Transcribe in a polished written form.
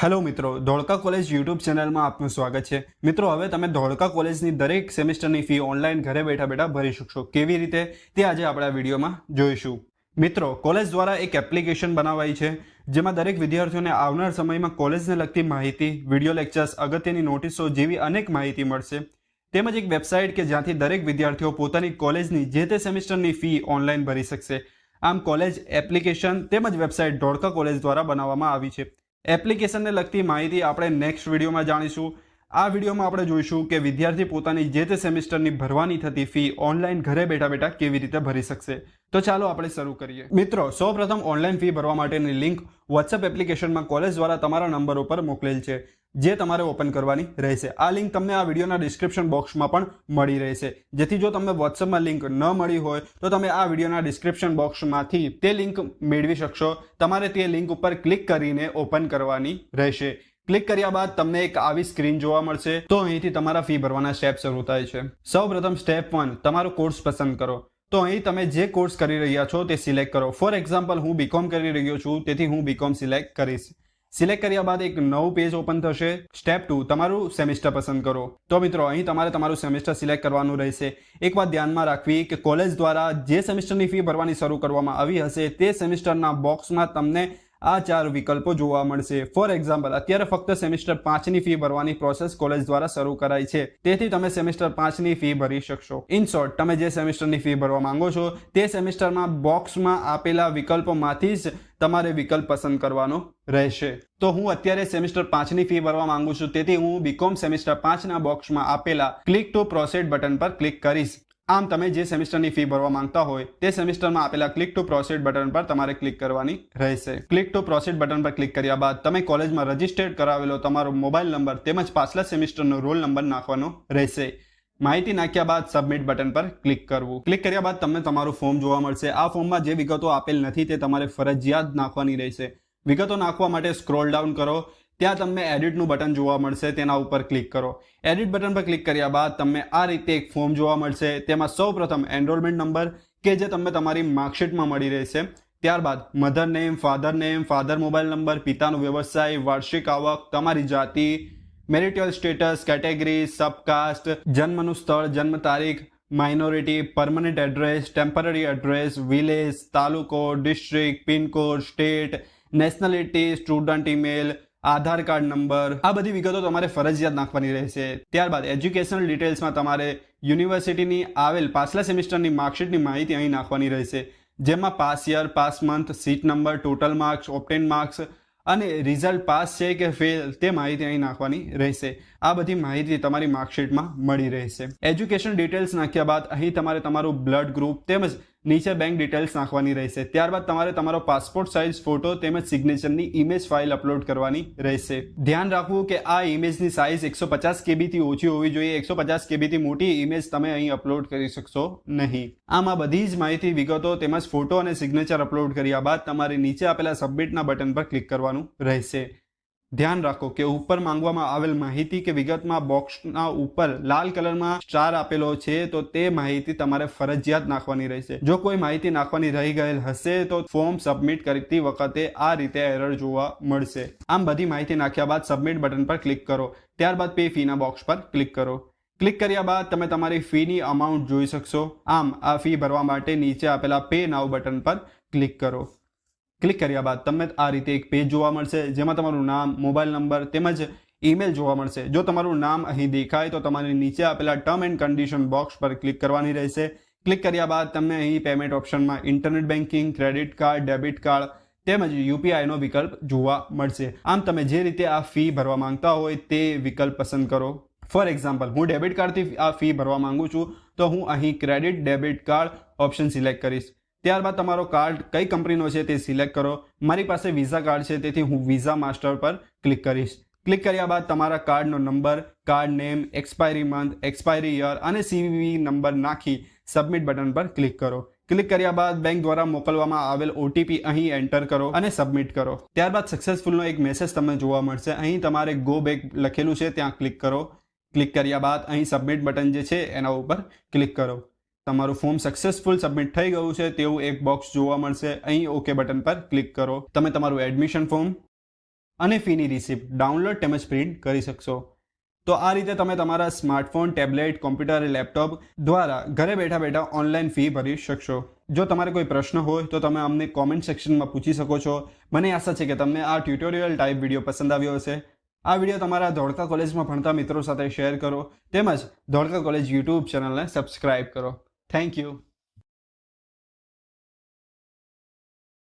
Hello મિત્રો, Dholka college YouTube ચેનલમાં આપનું સ્વાગત છે। મિત્રો, હવે તમે ધોળકા કોલેજની દરેક સેમેસ્ટરની ફી ઓનલાઈન ઘરે બેઠા બેઠા ભરી શકશો। કેવી રીતે તે આજે આપણે આ વિડીયોમાં જોઈશું। મિત્રો, કોલેજ દ્વારા એક એપ્લિકેશન બનાવાઈ છે જેમાં દરેક વિદ્યાર્થીઓને આવનાર સમયમાં કોલેજને લગતી માહિતી, વિડીયો લેક્ચર્સ, અગત્યની નોટિસો જેવી અનેક માહિતી મળશે। તેમજ એક વેબસાઇટ કે જ્યાંથી દરેક વિદ્યાર્થીઓ પોતાની કોલેજની જે તે સેમેસ્ટરની ફી ઓનલાઈન ભરી શકશે। આમ કોલેજ એપ્લિકેશન તેમજ વેબસાઇટ ધોળકા કોલેજ દ્વારા બનાવવામાં આવી છે। એપ્લિકેશનને લગતી માહિતી આપણે નેક્સ્ટ વિડીયોમાં જાણીશું। આ વિડીયોમાં આપણે જોઈશું કે વિદ્યાર્થી પોતાની જે તે સેમેસ્ટરની ભરવાની થતી ફી ઓનલાઈન ઘરે બેઠા બેઠા કેવી રીતે ભરી શકશે। તો ચાલો આપણે શરૂ કરીએ। મિત્રો, સૌપ્રથમ ઓનલાઈન ફી ભરવા માટેની લિંક વોટ્સએપ એપ્લિકેશનમાં કોલેજ દ્વારા તમારા નંબર ઉપર મોકલેલ છે, જે તમારે ઓપન કરવાની રહેશે। આ લિંક તમને આ વિડીયોના ડિસ્ક્રિપ્શન બોક્સમાં પણ મળી રહેશે, જેથી જો તમને વોટ્સએપમાં લિંક ન મળી હોય તો તમે આ વિડીયોના ડિસ્ક્રિપ્શન બોક્સમાંથી તે લિંક મેળવી શકશો। તમારે તે લિંક ઉપર ક્લિક કરીને ઓપન કરવાની રહેશે। ક્લિક કર્યા બાદ તમને એક આવી સ્ક્રીન જોવા મળશે। તો અહીંથી તમારા ફી ભરવાના સ્ટેપ શરૂ થાય છે। સૌપ્રથમ સ્ટેપ 1, તમારો કોર્સ પસંદ કરો। તો અહીં તમે જે કોર્સ કરી રહ્યા છો તે સિલેક્ટ કરો। ફોર એક્ઝામ્પલ, હું બીકોમ કરી રહ્યો છું, તેથી હું બીકોમ સિલેક્ટ કરીશ। સિલેક્ટ કર્યા બાદ એક નવું પેજ ઓપન થશે। સ્ટેપ 2, તમારું સેમેસ્ટર પસંદ કરો। તો મિત્રો, અહીં તમારે તમારું સેમેસ્ટર સિલેક્ટ કરવાનું રહેશે। એક વાત ધ્યાનમાં રાખવી કે કોલેજ દ્વારા જે સેમેસ્ટરની ફી ભરવાની શરૂ કરવામાં આવી હશે તે સેમેસ્ટરના બોક્સમાં તમને આ 4 વિકલ્પો જોવા મળશે। ફોર એક્ઝામ્પલ, અત્યારે ફક્ત સેમેસ્ટર 5ની ફી ભરવાની પ્રોસેસ કોલેજ દ્વારા શરૂ કરાઈ છે, તેથી તમે સેમેસ્ટર 5ની ફી ભરી શકશો। ઇન શોર્ટ, તમે જે સેમેસ્ટરની ફી ભરવા માંગો છો તે સેમેસ્ટરમાં બોક્સમાં આપેલા વિકલ્પોમાંથી જ તમારે વિકલ્પ પસંદ કરવાનો રહેશે। તો હું અત્યારે સેમેસ્ટર 5ની ફી ભરવા માંગુ છું, તેથી હું બીકોમ સેમેસ્ટર 5ના બોક્સમાં આપેલા ક્લિક ટુ પ્રોસીડ બટન પર ક્લિક કરીશ। આમ તમે જે સેમેસ્ટરની ફી ભરવા માંગતા હોય તે સેમેસ્ટરમાં આપેલા ક્લિક ટુ પ્રોસીડ બટન પર તમારે ક્લિક કરવાની રહેશે। ક્લિક ટુ પ્રોસીડ બટન પર ક્લિક કર્યા બાદ તમે કોલેજમાં રજિસ્ટર્ડ કરાવેલો તમારો મોબાઈલ નંબર તેમજ પાછલા સેમેસ્ટરનો રોલ નંબર નાખવાનો રહેશે। માહિતી નાખ્યા બાદ સબમિટ બટન પર ક્લિક કરવું। ક્લિક કર્યા બાદ તમને તમારું ફોર્મ જોવા મળશે। આ ફોર્મમાં જે વિગતો આપેલ નથી તે તમારે ફરજિયાત નાખવાની રહેશે। વિગતો નાખવા માટે સ્ક્રોલ ડાઉન કરો, ત્યાં તમને એડિટનું બટન જોવા મળશે, તેના ઉપર ક્લિક કરો। એડિટ બટન પર ક્લિક કર્યા બાદ તમને આ રીતે એક ફોર્મ જોવા મળશે। તેમાં સૌપ્રથમ એનરોલમેન્ટ નંબર કે જે તમને તમારી માર્કશીટમાં મળી રહેશે, ત્યારબાદ mother name, father mobile number, પિતાનો વ્યવસાય, વાર્ષિક આવક, તમારી જાતિ, મેરિટલ સ્ટેટસ, કેટેગરી, સબકાસ્ટ, જન્મનું સ્થળ, જન્મ તારીખ, minority, permanent address, temporary address, village, તાલુકો, district, pincode, state, nationality, student email, Aadhaar card number, આ બધી વિગતો તમારે ફરજિયાત નાખવાની રહેશે। ત્યારબાદ એજ્યુકેશનલ ડિટેલ્સમાં તમારે યુનિવર્સિટીની આવેલ પાછલા સેમેસ્ટરની માર્કશીટની માહિતી અહીં નાખવાની રહેશે, જેમાં pass year, pass month, seat number, total marks, obtain marks અને રિઝલ્ટ પાસ છે કે ફેલ તે માહિતી અહીં નાખવાની રહેશે। આ બધી માહિતી તમારી માર્કશીટમાં મળી રહેશે। એજ્યુકેશન ડિટેલ્સ નાખ્યા બાદ અહીં તમારે તમારું બ્લડ ગ્રુપ તેમજ નીચે બેંક ડિટેલ્સ નાખવાની રહેશે। ત્યારબાદ તમારે તમારો પાસપોર્ટ સાઇઝ ફોટો તેમજ સિગ્નેચરની ઇમેજ ફાઇલ અપલોડ કરવાની રહેશે। ધ્યાન રાખવું કે આ ઇમેજની સાઇઝ 150 KB થી ઓછી હોવી જોઈએ। 150 KB થી મોટી ઇમેજ તમે અહીં અપલોડ કરી શકશો નહીં। આમ આ બધી જ માહિતી, વિગતો તેમજ ફોટો અને સિગ્નેચર અપલોડ કર્યા બાદ તમારે નીચે આપેલા સબમિટના બટન પર ક્લિક કરવાનું રહેશે। ધ્યાન રાખો કે ઉપર માંગવામાં આવેલ માહિતી કે વિગતમાં બોક્સના ઉપર લાલ કલરમાં સ્ટાર આપેલો છે, તો તે માહિતી તમારે ફરજિયાત નાખવાની રહેશે। જો કોઈ માહિતી નાખવાની રહી ગયેલ હશે તો ફોર્મ સબમિટ કરતી વખતે આ રીતે એરર જોવા મળશે। આમ બધી માહિતી નાખ્યા બાદ સબમિટ બટન પર ક્લિક કરો, ત્યારબાદ પે ફીના બોક્સ પર ક્લિક કરો। ક્લિક કર્યા બાદ તમે તમારી ફીની અમાઉન્ટ જોઈ શકશો। આમ આ ફી ભરવા માટે નીચે આપેલા પે નાઉ બટન પર ક્લિક કરો। ક્લિક કર્યા બાદ તમને આ રીતે એક પેજ જોવા મળશે, જેમાં તમારું નામ, મોબાઈલ નંબર તેમજ ઈમેલ જોવા મળશે। જો તમારું નામ અહીં દેખાય તો તમારે નીચે આપેલા ટર્મ એન્ડ કન્ડિશન બોક્સ પર ક્લિક કરવાની રહેશે। ક્લિક કર્યા બાદ તમને અહીં પેમેન્ટ ઓપ્શનમાં internet banking, credit card, debit card તેમજ યુપીઆઈનો વિકલ્પ જોવા મળશે। આમ તમે જે રીતે આ ફી ભરવા માંગતા હોય તે વિકલ્પ પસંદ કરો। ફોર એક્ઝામ્પલ, હું ડેબિટ કાર્ડથી આ ફી ભરવા માંગુ છું, તો હું અહીં credit debit card option select કરીશ। ત્યારબાદ તમારો કાર્ડ કઈ કંપનીનો છે તે સિલેક્ટ કરો। મારી પાસે વિઝા કાર્ડ છે, તેથી હું વિઝા માસ્ટર પર ક્લિક કરીશ। ક્લિક કર્યા બાદ તમારા કાર્ડનો number, card name, expiry month, expiry year અને CVV નંબર નાખી સબમિટ બટન પર ક્લિક કરો। ક્લિક કર્યા બાદ બેંક દ્વારા મોકલવામાં આવેલ OTP અહીં એન્ટર કરો અને સબમિટ કરો। ત્યારબાદ સક્સેસફુલનો એક મેસેજ તમને જોવા મળશે। અહીં તમારે ગો બેક લખેલું છે, ત્યાં ક્લિક કરો। ક્લિક કર્યા બાદ અહીં સબમિટ બટન જે છે એના ઉપર ક્લિક કરો। તમારું ફોર્મ સક્સેસફુલ સબમિટ થઈ ગયું છે તેવું એક બોક્સ જોવા મળશે। અહીં ઓકે બટન પર ક્લિક કરો। તમે તમારું એડમિશન ફોર્મ અને ફીની રિસિપ્ટ ડાઉનલોડ તેમજ પ્રિન્ટ કરી શકશો. તો આ રીતે તમે તમારા સ્માર્ટફોન, ટેબ્લેટ, કોમ્પ્યુટર, લેપટોપ દ્વારા ઘરે બેઠા બેઠા ઓનલાઈન ફી ભરી શકશો. જો તમારે કોઈ પ્રશ્ન હોય તો તમે અમને કોમેન્ટ સેક્શનમાં પૂછી શકો છો. મને આશા છે કે તમને આ ટ્યુટોરિયલ ટાઈપ વિડીયો પસંદ આવ્યો હશે. આ વિડીયો તમારા ધોળકા કોલેજમાં ભણતા મિત્રો સાથે શેર કરો તેમજ ધોળકા કોલેજ યુટ્યુબ ચેનલને સબસ્ક્રાઇબ કરો. Thank you.